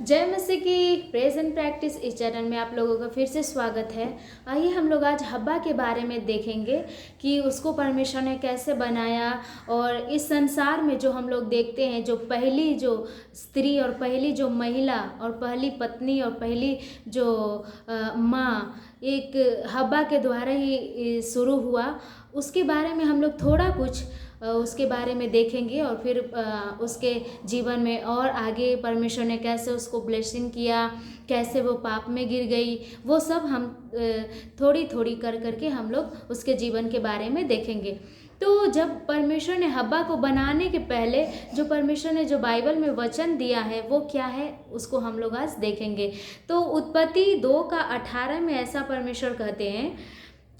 जय मसीह की praise and practice इस चैनल में आप लोगों का फिर से स्वागत है। आइए हम लोग आज हब्बा के बारे में देखेंगे कि उसको परमेश्वर ने कैसे बनाया। और इस संसार में जो हम लोग देखते हैं, जो पहली जो स्त्री और पहली जो महिला और पहली पत्नी और पहली जो माँ एक हब्बा के द्वारा ही शुरू हुआ, उसके बारे में हम लोग थोड़ा कुछ उसके बारे में देखेंगे। और फिर उसके जीवन में और आगे परमेश्वर ने कैसे उसको ब्लेसिंग किया, कैसे वो पाप में गिर गई, वो सब हम थोड़ी थोड़ी कर करके हम लोग उसके जीवन के बारे में देखेंगे। तो जब परमेश्वर ने हब्बा को बनाने के पहले जो परमेश्वर ने जो बाइबल में वचन दिया है वो क्या है, उसको हम लोग आज देखेंगे। तो उत्पत्ति 2:18 में ऐसा परमेश्वर कहते हैं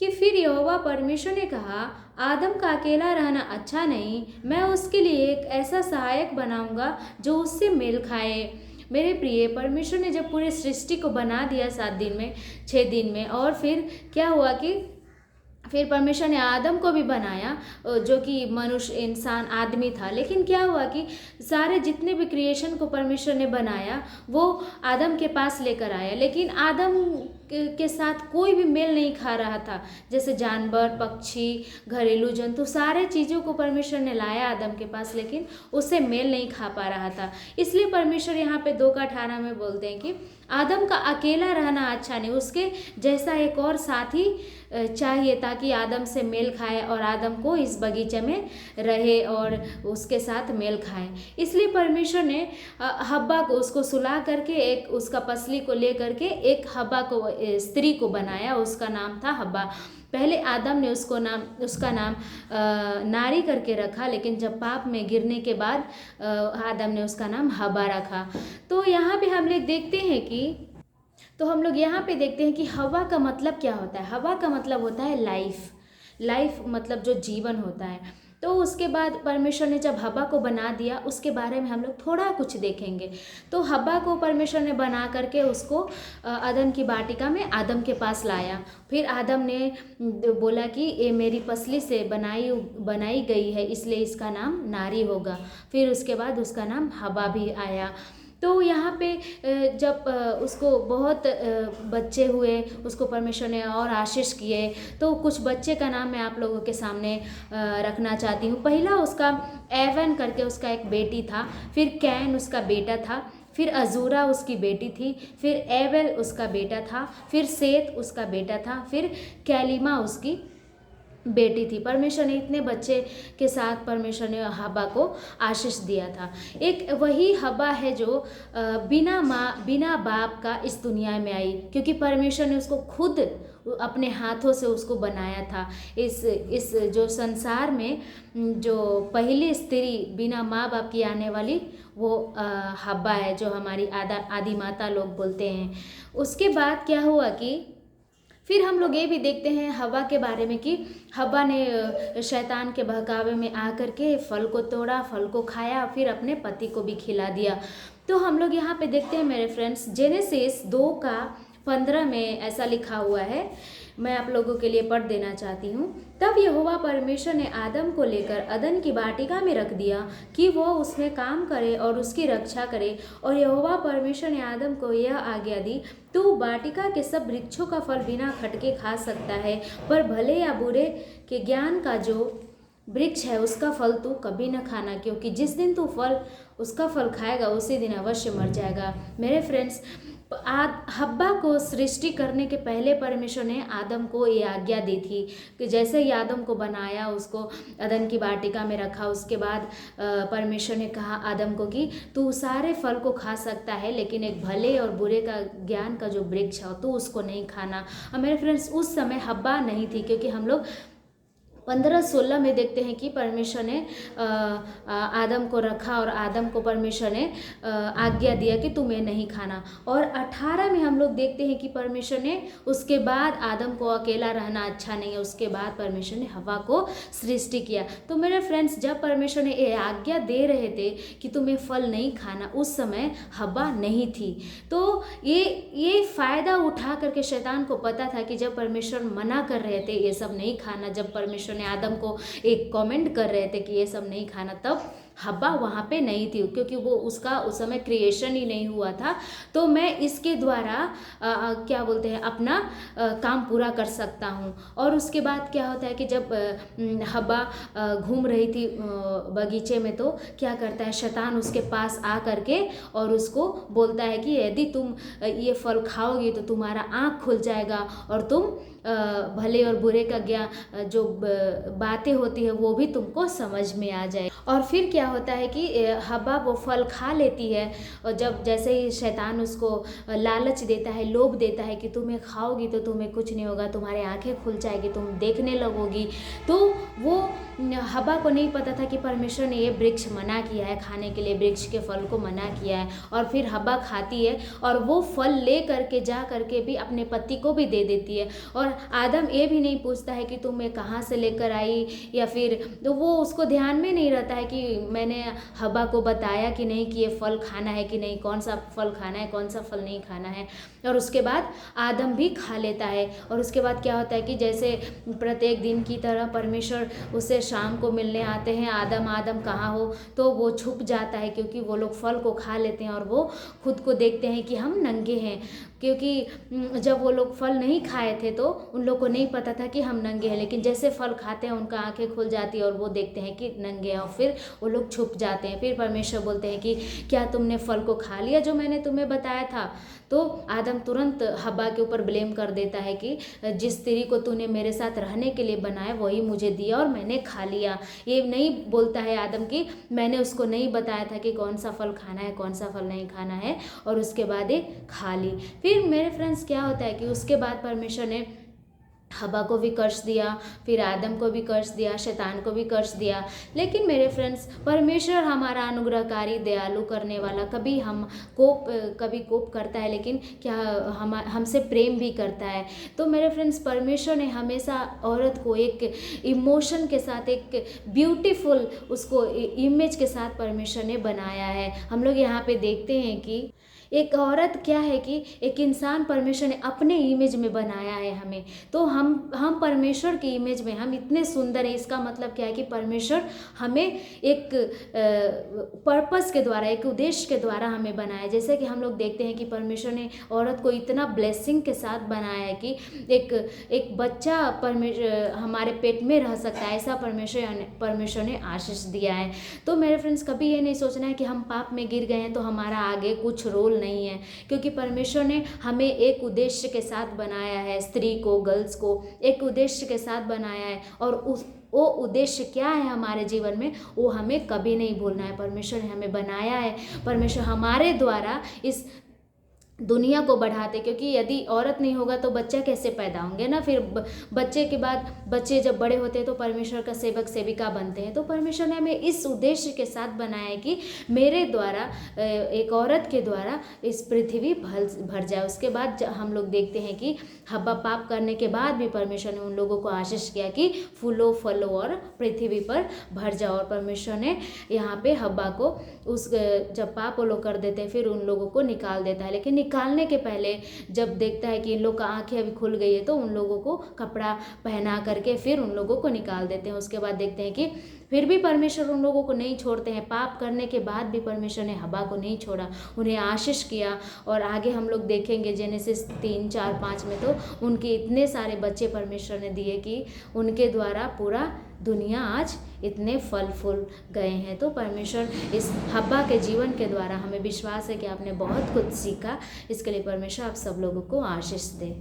कि फिर यहोवा परमेश्वर ने कहा, आदम का अकेला रहना अच्छा नहीं, मैं उसके लिए एक ऐसा सहायक बनाऊंगा जो उससे मेल खाए। मेरे प्रिय, परमेश्वर ने जब पूरे सृष्टि को बना दिया 7 दिन में, 6 दिन में, और फिर क्या हुआ कि फिर परमेश्वर ने आदम को भी बनाया जो कि मनुष्य इंसान आदमी था। लेकिन क्या हुआ कि सारे जितने भी क्रिएशन को परमेश्वर ने बनाया वो आदम के पास लेकर आया, लेकिन आदम के साथ कोई भी मेल नहीं खा रहा था। जैसे जानवर, पक्षी, घरेलू जंतु, सारे चीज़ों को परमेश्वर ने लाया आदम के पास, लेकिन उससे मेल नहीं खा पा रहा था। इसलिए परमेश्वर यहाँ पे 2:18 में बोलते हैं कि आदम का अकेला रहना अच्छा नहीं, उसके जैसा एक और साथी चाहिए ताकि आदम से मेल खाए और आदम को इस बगीचे में रहे और उसके साथ मेल खाए। इसलिए परमेश्वर ने हब्बा को उसको सुला करके एक उसका पसली को ले करके एक हब्बा को स्त्री को बनाया, उसका नाम था हब्बा। पहले आदम ने उसका नाम नारी करके रखा, लेकिन जब पाप में गिरने के बाद आदम ने उसका नाम हब्बा रखा। तो यहाँ पे हम लोग देखते हैं कि यहाँ पे देखते हैं कि हवा का मतलब क्या होता है। हवा का मतलब होता है लाइफ मतलब जो जीवन होता है। तो उसके बाद परमेश्वर ने जब हब्बा को बना दिया, उसके बारे में हम लोग थोड़ा कुछ देखेंगे। तो हब्बा को परमेश्वर ने बना करके उसको अदन की वाटिका में आदम के पास लाया। फिर आदम ने बोला कि ये मेरी पसली से बनाई गई है, इसलिए इसका नाम नारी होगा। फिर उसके बाद उसका नाम हब्बा भी आया। तो यहाँ पे जब उसको बहुत बच्चे हुए, उसको परमेश्वर ने और आशीष किए। तो कुछ बच्चे का नाम मैं आप लोगों के सामने रखना चाहती हूँ। पहला उसका एवन करके उसका एक बेटी था, फिर कैन उसका बेटा था, फिर अजूरा उसकी बेटी थी, फिर एवेल उसका बेटा था, फिर सेत उसका बेटा था, फिर कैलिमा उसकी बेटी थी। परमेश्वर ने इतने बच्चे के साथ परमेश्वर ने हब्बा को आशीष दिया था। एक वही हब्बा है जो बिना बाप का इस दुनिया में आई, क्योंकि परमेश्वर ने उसको खुद अपने हाथों से उसको बनाया था। इस जो संसार में जो पहली स्त्री बिना माँ बाप की आने वाली वो हब्बा है, जो हमारी आदि माता लोग बोलते हैं। उसके बाद क्या हुआ कि फिर हम लोग ये भी देखते हैं हव्वा के बारे में कि हव्वा ने शैतान के बहकावे में आकर के फल को तोड़ा, फल को खाया, फिर अपने पति को भी खिला दिया। तो हम लोग यहाँ पे देखते हैं मेरे फ्रेंड्स, जेनेसिस 2:15 में ऐसा लिखा हुआ है, मैं आप लोगों के लिए पढ़ देना चाहती हूँ। तब यहोवा परमेश्वर ने आदम को लेकर अदन की वाटिका में रख दिया कि वो उसमें काम करे और उसकी रक्षा करे। और यहोवा परमेश्वर ने आदम को यह आज्ञा दी, तू वाटिका के सब वृक्षों का फल बिना खटके खा सकता है, पर भले या बुरे के ज्ञान का जो वृक्ष है उसका फल तू कभी न खाना, क्योंकि जिस दिन तू उसका फल खाएगा उसी दिन अवश्य मर जाएगा। मेरे फ्रेंड्स, हब्बा को सृष्टि करने के पहले परमेश्वर ने आदम को ये आज्ञा दी थी कि जैसे ही आदम को बनाया, उसको अदन की वाटिका में रखा, उसके बाद परमेश्वर ने कहा आदम को कि तू सारे फल को खा सकता है, लेकिन एक भले और बुरे का ज्ञान का जो वृक्ष है तू उसको नहीं खाना। और मेरे फ्रेंड्स, उस समय हब्बा नहीं थी, क्योंकि हम लोग 15-16 में देखते हैं कि परमेश्वर ने आदम को रखा और आदम को परमेश्वर ने आज्ञा दिया कि तुम्हें नहीं खाना। और 18 में हम लोग देखते हैं कि परमेश्वर ने उसके बाद आदम को अकेला रहना अच्छा नहीं है, उसके बाद परमेश्वर ने हव्वा को सृष्टि किया। तो मेरे फ्रेंड्स, जब परमेश्वर ने ये आज्ञा दे रहे थे कि तुम्हें फल नहीं खाना, उस समय हव्वा नहीं थी। तो ये फ़ायदा उठा करके शैतान को पता था कि जब परमेश्वर मना कर रहे थे ये सब नहीं खाना, जब परमेश्वर ने आदम को एक कमेंट कर रहे थे कि ये सब नहीं खाना, तब हब्बा वहाँ पे नहीं थी, क्योंकि वो उसका उस समय क्रिएशन ही नहीं हुआ था। तो मैं इसके द्वारा क्या बोलते हैं अपना काम पूरा कर सकता हूँ। और उसके बाद क्या होता है कि जब हब्बा घूम रही थी बगीचे में, तो क्या करता है शैतान उसके पास आ करके और उसको बोलता है कि यदि तुम ये फल खाओगी तो तुम्हारा आँख खुल जाएगा और तुम भले और बुरे का ज्ञान जो बातें होती है वो भी तुमको समझ में आ जाए। और फिर क्या होता है कि हब्बा वो फल खा लेती है, और जब जैसे ही शैतान उसको लालच देता है, लोभ देता है कि तुम्हें खाओगी तो तुम्हें कुछ नहीं होगा, तुम्हारी आंखें खुल जाएगी, तुम देखने लगोगी, तो वो हब्बा को नहीं पता था कि परमेश्वर ने ये वृक्ष मना किया है खाने के लिए, वृक्ष के फल को मना किया है। और फिर हब्बा खाती है और वो फल ले करके जा करके भी अपने पति को भी दे देती है। और आदम ये भी नहीं पूछता है कि तुम कहाँ से लेकर आई, या फिर तो वो उसको ध्यान में नहीं रहता है कि मैंने हब्बा को बताया कि नहीं कि ये फल खाना है कि नहीं, कौन सा फल खाना है कौन सा फल नहीं खाना है। और उसके बाद आदम भी खा लेता है। और उसके बाद क्या होता है कि जैसे प्रत्येक दिन की तरह परमेश्वर उससे शाम को मिलने आते हैं, आदम आदम कहाँ हो, तो वो छुप जाता है, क्योंकि वो लोग फल को खा लेते हैं और वो खुद को देखते हैं कि हम नंगे हैं। क्योंकि जब वो लोग फल नहीं खाए थे तो उन लोग को नहीं पता था कि हम नंगे हैं, लेकिन जैसे फल खाते हैं उनका आंखें खुल जाती है और वो देखते हैं कि नंगे हैं, और फिर वो लोग छुप जाते हैं। फिर परमेश्वर बोलते हैं कि क्या तुमने फल को खा लिया जो मैंने तुम्हें बताया था। तो आदम तुरंत हब्बा के ऊपर ब्लेम कर देता है कि जिस स्त्री को तूने मेरे साथ रहने के लिए बनाया वही मुझे दिया और मैंने खा लिया। ये नहीं बोलता है आदम कि मैंने उसको नहीं बताया था कि कौन सा फल खाना है कौन सा फल नहीं खाना है, और उसके बाद ये खा ली। फिर मेरे फ्रेंड्स क्या होता है कि उसके बाद परमेश्वर ने हब्बा को भी कर्ज दिया, फिर आदम को भी कर्ज दिया, शैतान को भी कर्ज दिया। लेकिन मेरे फ्रेंड्स परमेश्वर हमारा अनुग्रहकारी, दयालु करने वाला, कभी कोप करता है, लेकिन क्या हमसे प्रेम भी करता है। तो मेरे फ्रेंड्स परमेश्वर ने हमेशा औरत को एक इमोशन के साथ, एक ब्यूटीफुल उसको इमेज के साथ परमेश्वर ने बनाया है। हम लोग यहाँ पे देखते हैं कि एक औरत क्या है कि एक इंसान परमेश्वर ने अपने इमेज में बनाया है हमें। तो हम परमेश्वर की इमेज में हम इतने सुंदर हैं। इसका मतलब क्या है कि परमेश्वर हमें एक पर्पस के द्वारा, एक उद्देश्य के द्वारा हमें बनाया। जैसे कि हम लोग देखते हैं कि परमेश्वर ने औरत को इतना ब्लेसिंग के साथ बनाया है कि एक बच्चा हमारे पेट में रह सकता है, ऐसा परमेश्वर ने आशीष दिया है। तो मेरे फ्रेंड्स कभी ये नहीं सोचना है कि हम पाप में गिर गए हैं तो हमारा आगे कुछ रोल नहीं है, क्योंकि परमेश्वर ने हमें एक उद्देश्य के साथ बनाया है। स्त्री को, गर्ल्स को एक उद्देश्य के साथ बनाया है, और वो उद्देश्य क्या है हमारे जीवन में वो हमें कभी नहीं भूलना है। परमेश्वर ने हमें बनाया है, परमेश्वर हमारे द्वारा इस दुनिया को बढ़ाते, क्योंकि यदि औरत नहीं होगा तो बच्चा कैसे पैदा होंगे ना। फिर बच्चे के बाद बच्चे जब बड़े होते हैं तो परमेश्वर का सेवक सेविका बनते हैं। तो परमेश्वर ने हमें इस उद्देश्य के साथ बनाया है कि मेरे द्वारा, एक औरत के द्वारा इस पृथ्वी भर जाए। उसके बाद हम लोग देखते हैं कि हब्बा पाप करने के बाद भी परमेश्वर ने उन लोगों को आशीष किया कि फूलो फलो और पृथ्वी पर भर जाओ। और परमेश्वर ने यहाँ पे हब्बा को जब पाप वो लोग कर देते हैं फिर उन लोगों को निकाल देता है। लेकिन निकालने के पहले जब देखता है कि इन लोग का आंखें अभी खुल गई है तो उन लोगों को कपड़ा पहना करके फिर उन लोगों को निकाल देते हैं। उसके बाद देखते हैं कि फिर भी परमेश्वर उन लोगों को नहीं छोड़ते हैं। पाप करने के बाद भी परमेश्वर ने हब्बा को नहीं छोड़ा, उन्हें आशीष किया। और आगे हम लोग देखेंगे जेनेसिस 3, 4, 5 में तो उनके इतने सारे बच्चे परमेश्वर ने दिए कि उनके द्वारा पूरा दुनिया आज इतने फल फूल गए हैं। तो परमेश्वर इस हब्बा के जीवन के द्वारा, हमें विश्वास है कि आपने बहुत कुछ सीखा। इसके लिए परमेश्वर आप सब लोगों को आशीष दे।